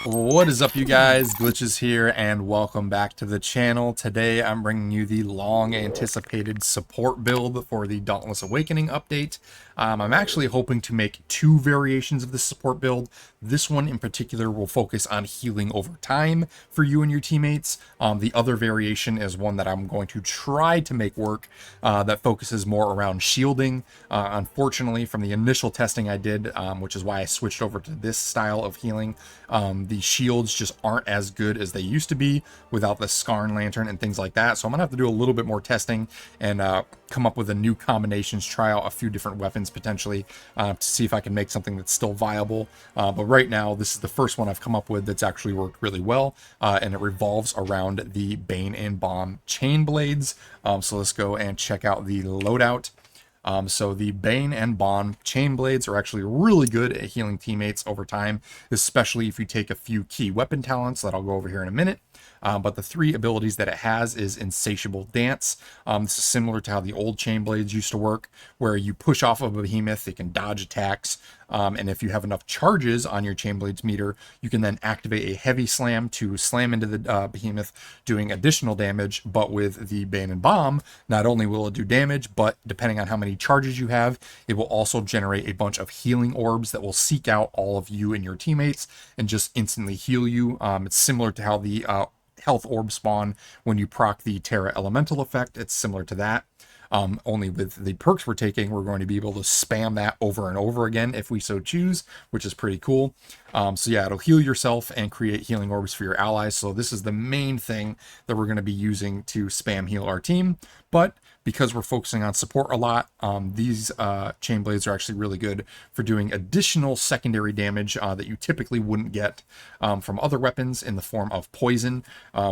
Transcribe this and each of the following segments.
What is up, you guys? Glitches here, and welcome back to the channel. Today I'm bringing you the long anticipated support build for the Dauntless Awakening update. I'm actually hoping to make two variations of the support build. This one in particular will focus on healing over time for you and your teammates. The other variation is one that I'm going to try to make work that focuses more around shielding. Unfortunately, from the initial testing I did, which is why I switched over to this style of healing, the shields just aren't as good as they used to be without the Skarn Lantern and things like that. So I'm gonna have to do a little bit more testing and come up with a new combinations, try out a few different weapons potentially to see if I can make something that's still viable. But right now, this is the first one I've come up with that's actually worked really well, and it revolves around the Bane and Bomb chain blades. So let's go and check out the loadout. So the Bane and Bond chain blades are actually really good at healing teammates over time, especially if you take a few key weapon talents that I'll go over here in a minute. But the three abilities that it has is Insatiable Dance. This is similar to how the old chain blades used to work, where you push off of a behemoth, it can dodge attacks, and if you have enough charges on your chain blades meter, you can then activate a heavy slam to slam into the behemoth, doing additional damage. But with the Bane and Bomb, not only will it do damage, but depending on how many charges you have, it will also generate a bunch of healing orbs that will seek out all of you and your teammates and just instantly heal you. It's similar to how the health orb spawn when you proc the Terra Elemental effect. It's similar to that. Only with the perks we're taking, we're going to be able to spam that over and over again if we so choose, which is pretty cool. So yeah, it'll heal yourself and create healing orbs for your allies. So this is the main thing that we're going to be using to spam heal our team. But because we're focusing on support a lot, these chain blades are actually really good for doing additional secondary damage that you typically wouldn't get from other weapons in the form of poison,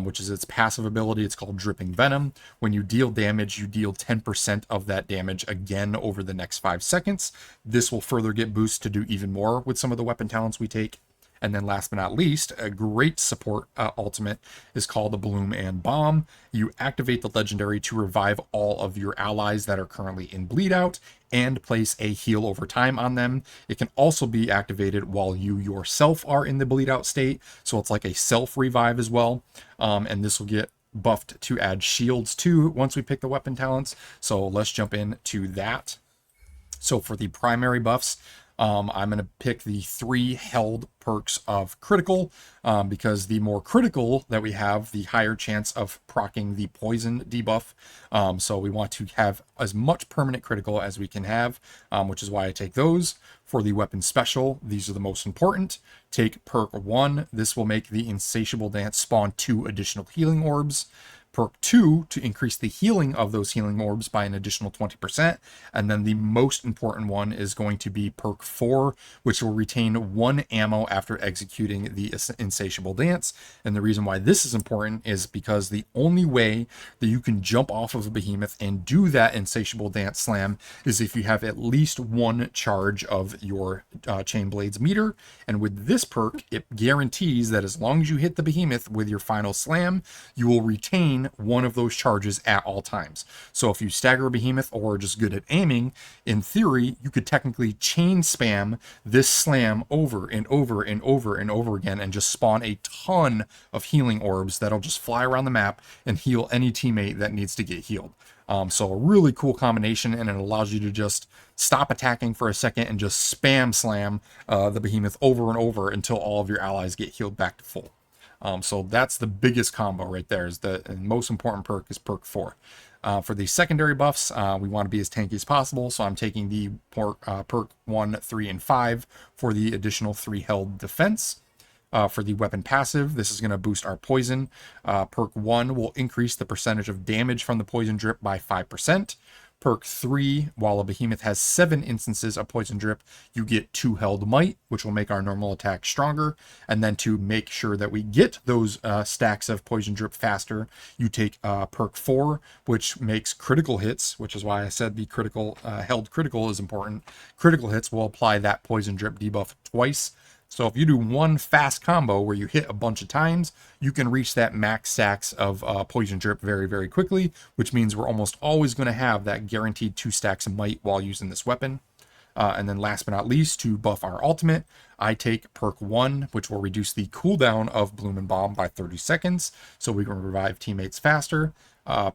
which is its passive ability. It's called Dripping Venom. When you deal damage, you deal 10% of that damage again over the next 5 seconds. This will further get boosted to do even more with some of the weapon talents we take. And then last but not least, a great support ultimate is called the Bloom and Bomb. You activate the legendary to revive all of your allies that are currently in bleed out and place a heal over time on them. It can also be activated while you yourself are in the bleed out state. So it's like a self revive as well. And this will get buffed to add shields too once we pick the weapon talents. So let's jump into that. So for the primary buffs, I'm going to pick the 3 held perks of critical, because the more critical that we have, the higher chance of proccing the poison debuff. So we want to have as much permanent critical as we can have, which is why I take those. For the weapon special, these are the most important. Take perk 1. This will make the Insatiable Dance spawn 2 additional healing orbs. Perk 2 to increase the healing of those healing orbs by an additional 20%. And then the most important one is going to be perk 4, which will retain 1 ammo after executing the Insatiable Dance. And the reason why this is important is because the only way that you can jump off of a behemoth and do that Insatiable Dance slam is if you have at least 1 charge of your chain blades meter. And with this perk, it guarantees that as long as you hit the behemoth with your final slam, you will retain 1 of those charges at all times. So if you stagger a behemoth or are just good at aiming, in theory, you could technically chain spam this slam over and over and over and over again and just spawn a ton of healing orbs that'll just fly around the map and heal any teammate that needs to get healed. So a really cool combination, and it allows you to just stop attacking for a second and just spam slam the behemoth over and over until all of your allies get healed back to full. So that's the biggest combo right there. Is the most important perk is perk 4. For the secondary buffs, we want to be as tanky as possible, so I'm taking the perk 1, 3, and 5 for the additional 3 held defense. For the weapon passive, this is going to boost our poison. Perk 1 will increase the percentage of damage from the poison drip by 5%. Perk 3, while a behemoth has 7 instances of poison drip, you get 2 held might, which will make our normal attack stronger. And then to make sure that we get those stacks of poison drip faster, you take perk 4, which makes critical hits, which is why I said the critical held critical is important. Critical hits will apply that poison drip debuff twice. So if you do one fast combo where you hit a bunch of times, you can reach that max stacks of poison drip very, very quickly, which means we're almost always going to have that guaranteed 2 stacks of might while using this weapon. And then last but not least, to buff our ultimate, I take perk 1, which will reduce the cooldown of Bloom and Bomb by 30 seconds, so we can revive teammates faster.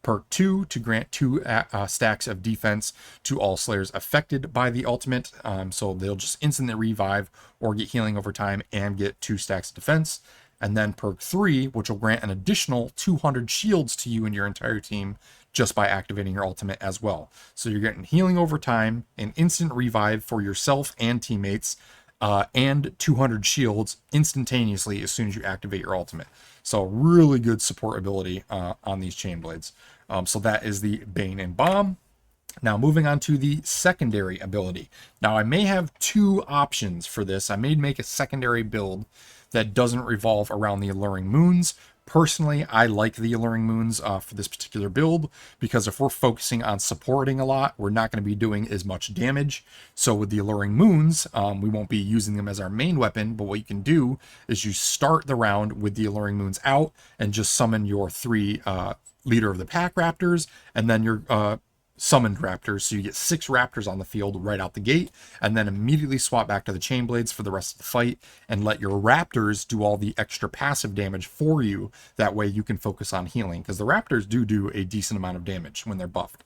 Perk 2 to grant 2 stacks of defense to all slayers affected by the ultimate, so they'll just instantly revive or get healing over time and get 2 stacks of defense. And then perk 3, which will grant an additional 200 shields to you and your entire team just by activating your ultimate as well. So you're getting healing over time, an instant revive for yourself and teammates, and 200 shields instantaneously as soon as you activate your ultimate. So really good support ability on these chain blades. So that is the Bane and Bomb. Now moving on to the secondary ability. Now I may have 2 options for this. I may make a secondary build that doesn't revolve around the Alluring Moons. Personally, I like the Alluring Moons for this particular build, because if we're focusing on supporting a lot, we're not going to be doing as much damage. So with the Alluring Moons, we won't be using them as our main weapon, but what you can do is you start the round with the Alluring Moons out and just summon your 3 Leader of the Pack Raptors, and then your summoned raptors, so you get 6 raptors on the field right out the gate, and then immediately swap back to the chain blades for the rest of the fight and let your raptors do all the extra passive damage for you. That way you can focus on healing, because the raptors do a decent amount of damage when they're buffed,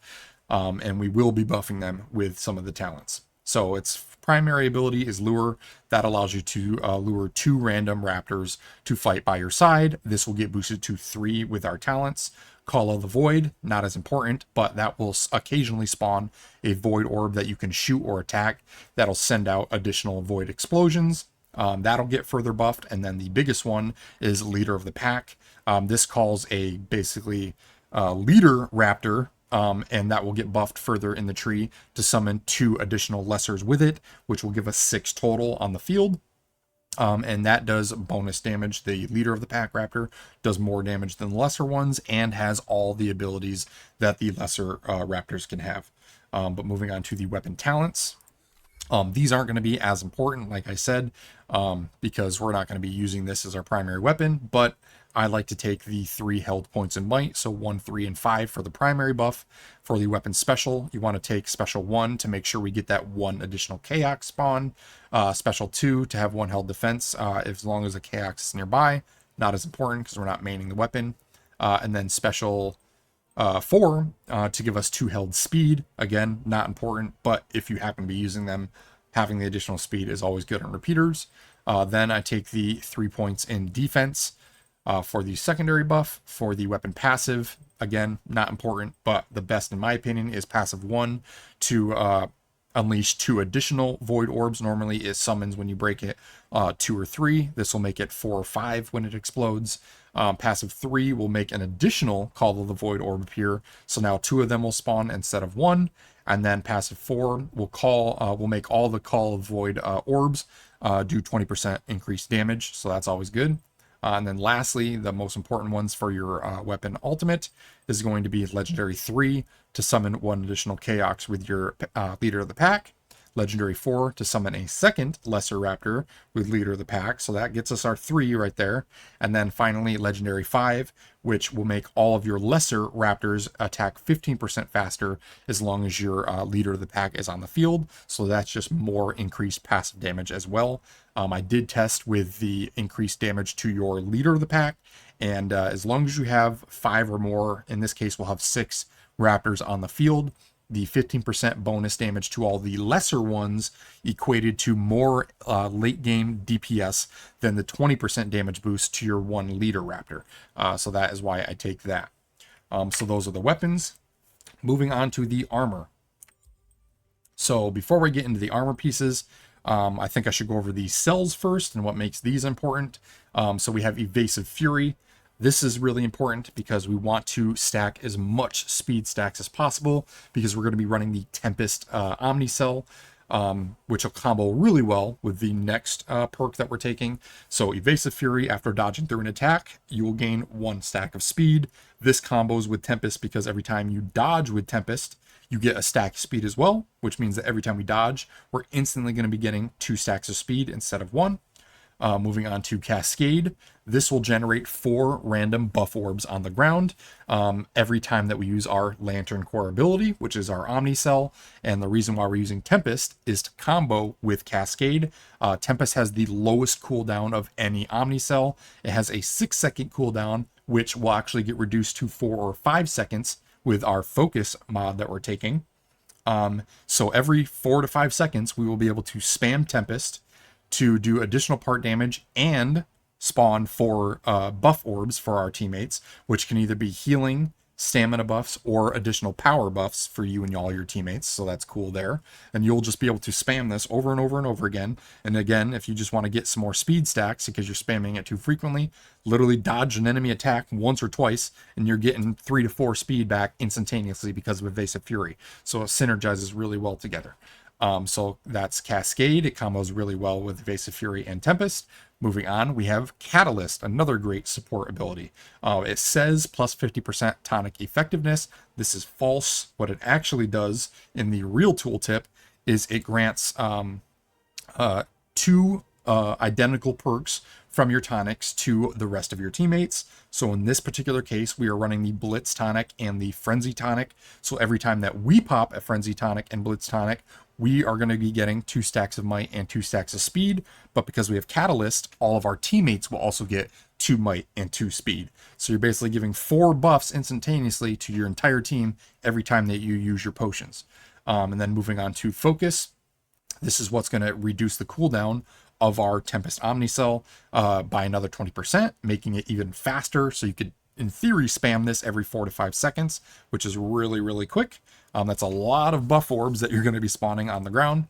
and we will be buffing them with some of the talents. So its primary ability is Lure. That allows you to lure 2 random raptors to fight by your side. This will get boosted to 3 with our talents. Call of the Void, not as important, but that will occasionally spawn a Void Orb that you can shoot or attack. That'll send out additional Void explosions. That'll get further buffed. And then the biggest one is Leader of the Pack. This calls a basically Leader Raptor, and that will get buffed further in the tree to summon 2 additional lessers with it, which will give us 6 total on the field. And that does bonus damage. The Leader of the Pack Raptor does more damage than the lesser ones and has all the abilities that the lesser raptors can have. But moving on to the weapon talents. These aren't going to be as important, like I said, because we're not going to be using this as our primary weapon, but I like to take the 3 held points in might, so 1, 3, and 5 for the primary buff. For the weapon special, you want to take special 1 to make sure we get that 1 additional Chaos spawn, special 2 to have 1 held defense as long as a Chaos is nearby. Not as important because we're not maining the weapon. And then special 4 to give us 2 held speed. Again, not important, but if you happen to be using them, having the additional speed is always good on repeaters. Then I take the 3 points in defense. For the secondary buff. For the weapon passive, again, not important, but the best in my opinion is passive 1 to unleash 2 additional Void Orbs. Normally it summons when you break it 2 or 3. This will make it 4 or 5 when it explodes. Passive 3 will make an additional Call of the Void Orb appear, so now 2 of them will spawn instead of 1. And then passive 4 will make all the Call of Void orbs do 20% increased damage, so that's always good. And then lastly, the most important ones for your weapon ultimate is going to be Legendary 3 to summon 1 additional Chaos with your Leader of the Pack. Legendary 4 to summon a second Lesser Raptor with Leader of the Pack. So that gets us our 3 right there. And then finally, Legendary 5, which will make all of your Lesser Raptors attack 15% faster as long as your Leader of the Pack is on the field. So that's just more increased passive damage as well. I did test with the increased damage to your Leader of the Pack. And as long as you have 5 or more, in this case, we'll have 6 Raptors on the field, the 15% bonus damage to all the lesser ones equated to more late game DPS than the 20% damage boost to your 1 Leader Raptor. So that is why I take that. So those are the weapons. Moving on to the armor. So before we get into the armor pieces, I think I should go over the cells first and what makes these important. So we have Evasive Fury. This is really important because we want to stack as much speed stacks as possible, because we're going to be running the Tempest Omni Cell, which will combo really well with the next perk that we're taking. So Evasive Fury, after dodging through an attack, you will gain 1 stack of speed. This combos with Tempest because every time you dodge with Tempest, you get a stack of speed as well, which means that every time we dodge, we're instantly going to be getting 2 stacks of speed instead of 1. Moving on to Cascade, this will generate 4 random buff orbs on the ground every time that we use our Lantern Core ability, which is our Omni Cell. And the reason why we're using Tempest is to combo with Cascade. Tempest has the lowest cooldown of any Omni Cell. It has a 6-second cooldown, which will actually get reduced to 4 or 5 seconds with our Focus mod that we're taking. So every 4 to 5 seconds, we will be able to spam Tempest to do additional part damage and spawn 4 buff orbs for our teammates, which can either be healing, stamina buffs, or additional power buffs for you and all your teammates. So that's cool there. And you'll just be able to spam this over and over and over again. And again, if you just want to get some more speed stacks because you're spamming it too frequently, literally dodge an enemy attack once or twice, and you're getting 3 to 4 speed back instantaneously because of Evasive Fury. So it synergizes really well together. So that's Cascade. It combos really well with Evasive Fury and Tempest. Moving on, we have Catalyst, another great support ability. It says plus 50% tonic effectiveness. This is false. What it actually does in the real tooltip is it grants 2 identical perks from your tonics to the rest of your teammates. So in this particular case, we are running the Blitz tonic and the Frenzy tonic. So every time that we pop a Frenzy tonic and Blitz tonic, we are going to be getting 2 stacks of might and 2 stacks of speed. But because we have Catalyst, all of our teammates will also get 2 might and 2 speed. So you're basically giving 4 buffs instantaneously to your entire team every time that you use your potions. And then moving on to Focus, this is what's going to reduce the cooldown of our Tempest Omnicell by another 20%, making it even faster. So you could, in theory, spam this every 4 to 5 seconds, which is really, really quick. That's a lot of buff orbs that you're going to be spawning on the ground.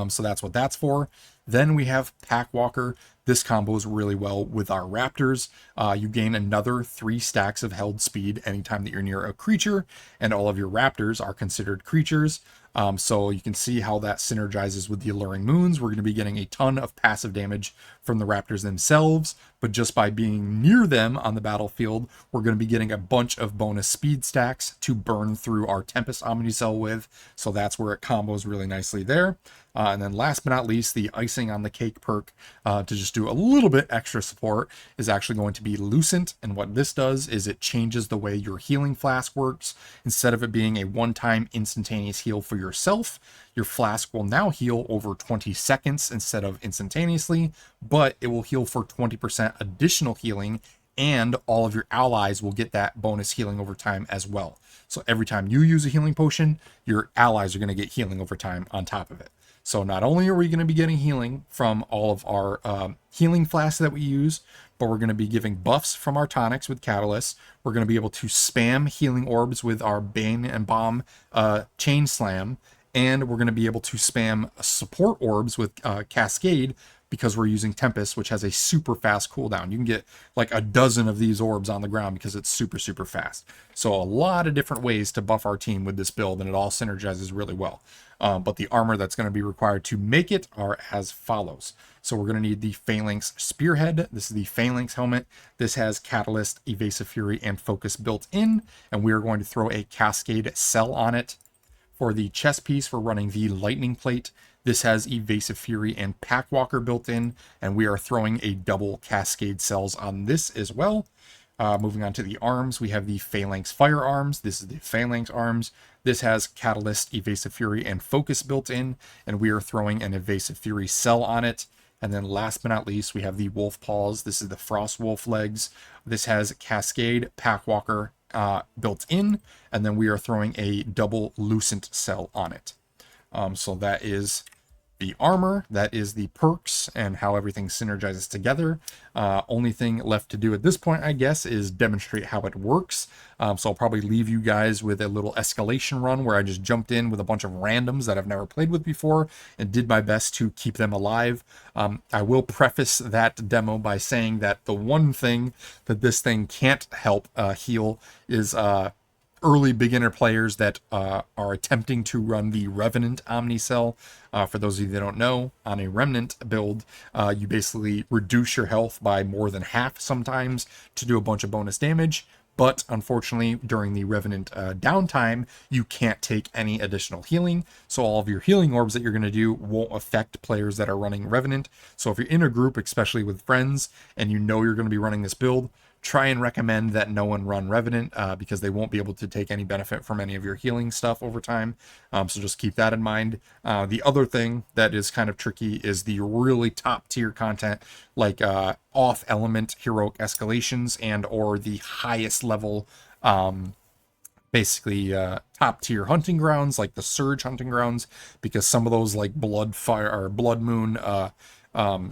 So that's what that's for. Then we have Pack Walker. This combos really well with our Raptors. You gain another 3 stacks of held speed anytime that you're near a creature, and all of your Raptors are considered creatures. So you can see how that synergizes with the Alluring Moons. We're going to be getting a ton of passive damage from the Raptors themselves, but just by being near them on the battlefield, we're going to be getting a bunch of bonus speed stacks to burn through our Tempest Omnicell with. So that's where it combos really nicely there. And then last but not least, the icing on the cake perk to just do a little bit extra support is actually going to be Lucent. And what this does is it changes the way your healing flask works. Instead of it being a one-time instantaneous heal for yourself, your flask will now heal over 20 seconds instead of instantaneously, but it will heal for 20% additional healing, and all of your allies will get that bonus healing over time as well. So every time you use a healing potion, your allies are going to get healing over time on top of it. So not only are we going to be getting healing from all of our healing flasks that we use, but we're going to be giving buffs from our tonics with Catalyst. We're going to be able to spam healing orbs with our Bane and Bomb Chain Slam, and we're going to be able to spam support orbs with Cascade because we're using Tempest, which has a super fast cooldown. You can get like a dozen of these orbs on the ground because it's super, super fast. So a lot of different ways to buff our team with this build, and it all synergizes really well. But the armor that's going to be required to make it are as follows. So we're going to need the Phalanx Spearhead. This is the Phalanx helmet. This has Catalyst, Evasive Fury, and Focus built in, and we are going to throw a Cascade cell on it. For the chest piece, we're running the Lightning Plate. This has Evasive Fury and Pack Walker built in, and we are throwing a double Cascade cells on this as well. Moving on to the arms, we have the Phalanx Firearms. This is the Phalanx Arms. This has Catalyst, Evasive Fury, and Focus built in, and we are throwing an Evasive Fury cell on it. And then last but not least, we have the Wolf Paws. This is the Frost Wolf Legs. This has Cascade, Pack Walker built in, and then we are throwing a double Lucent cell on it. So that is the armor, that is the perks, and how everything synergizes together. Only thing left to do at this point, I guess, is demonstrate how it works. So I'll probably leave you guys with a little escalation run where I just jumped in with a bunch of randoms that I've never played with before and did my best to keep them alive. I will preface that demo by saying that the one thing that this thing can't help heal is early beginner players that are attempting to run the Revenant Omnicell. For those of you that don't know, on a Remnant build, you basically reduce your health by more than half sometimes to do a bunch of bonus damage. But unfortunately, during the Revenant downtime, you can't take any additional healing. So all of your healing orbs that you're going to do won't affect players that are running Revenant. So if you're in a group, especially with friends, and you know you're going to be running this build, try and recommend that no one run Revenant because they won't be able to take any benefit from any of your healing stuff over time. So just keep that in mind. The other thing that is kind of tricky is the really top tier content like off element heroic escalations and or the highest level basically top tier hunting grounds like the surge hunting grounds, because some of those like blood fire or blood moon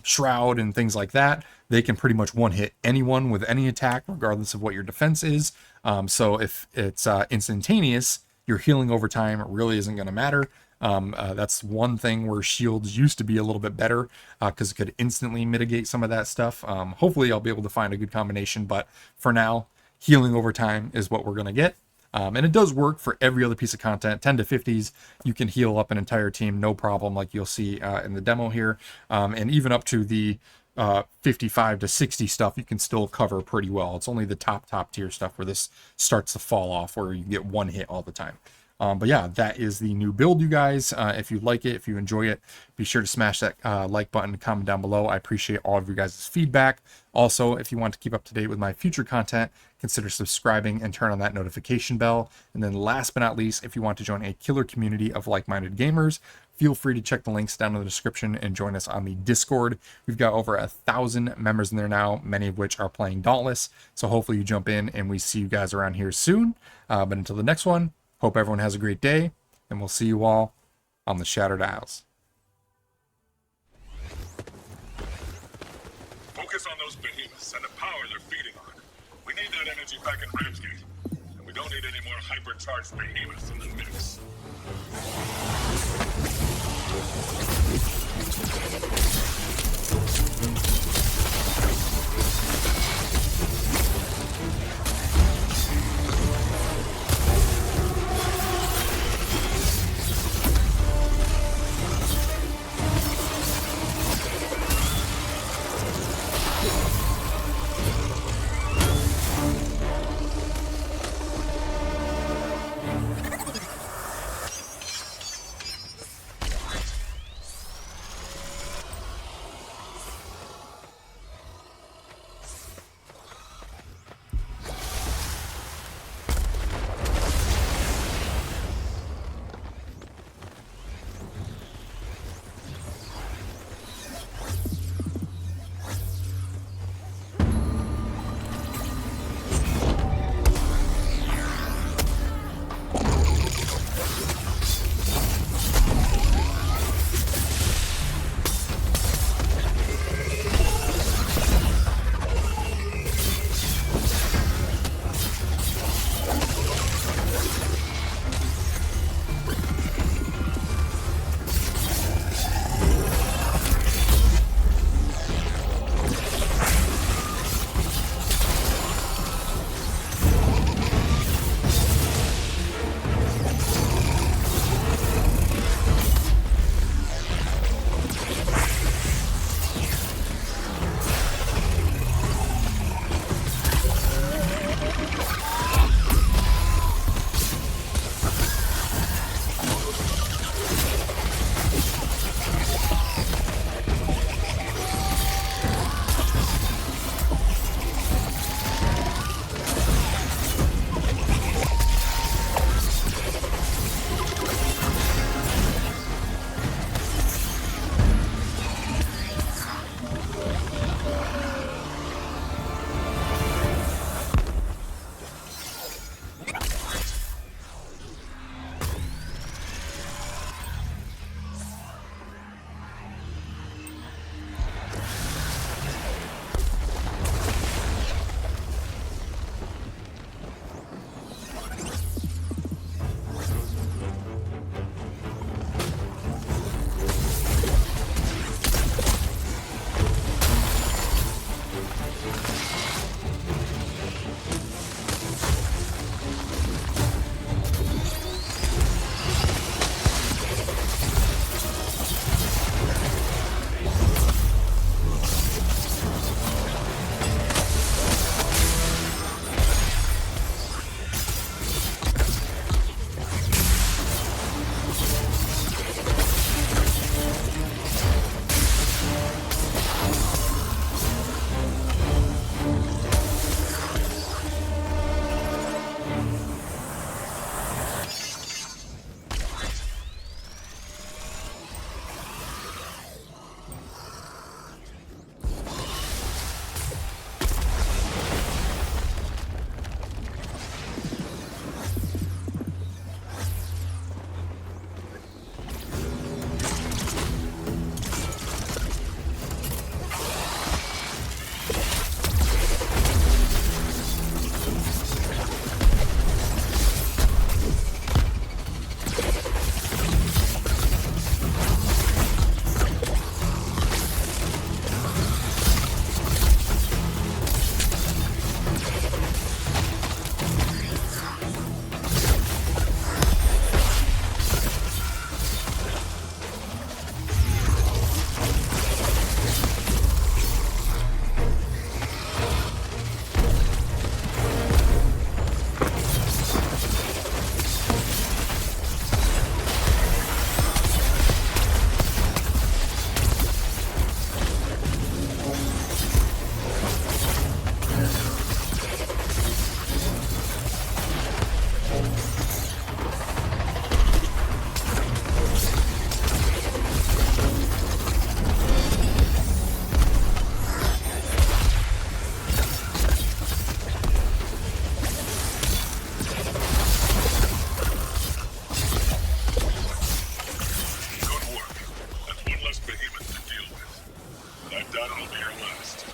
shroud and things like that, they can pretty much one hit anyone with any attack regardless of what your defense is. So if it's instantaneous, your healing over time really isn't going to matter. That's one thing where shields used to be a little bit better because it could instantly mitigate some of that stuff. Hopefully I'll be able to find a good combination, but for now, healing over time is what we're going to get. And it does work for every other piece of content. 10 to 50s, you can heal up an entire team, no problem, like you'll see in the demo here. And even up to the 55 to 60 stuff, you can still cover pretty well. It's only the top tier stuff where this starts to fall off, where you get one hit all the time. But yeah, that is the new build, you guys. If you like it, if you enjoy it, be sure to smash that like button, comment down below. I appreciate all of your guys' feedback. Also, if you want to keep up to date with my future content, consider subscribing and turn on that notification bell. And then last but not least, if you want to join a killer community of like-minded gamers, feel free to check the links down in the description and join us on the Discord. We've got over 1,000 members in there now, many of which are playing Dauntless. So hopefully you jump in and we see you guys around here soon. But until the next one, hope everyone has a great day, and we'll see you all on the Shattered Isles. Focus on those behemoths and the power they're feeding on. We need that energy back in Ramsgate, and we don't need any more hypercharged behemoths in the mix. done, it'll be your last.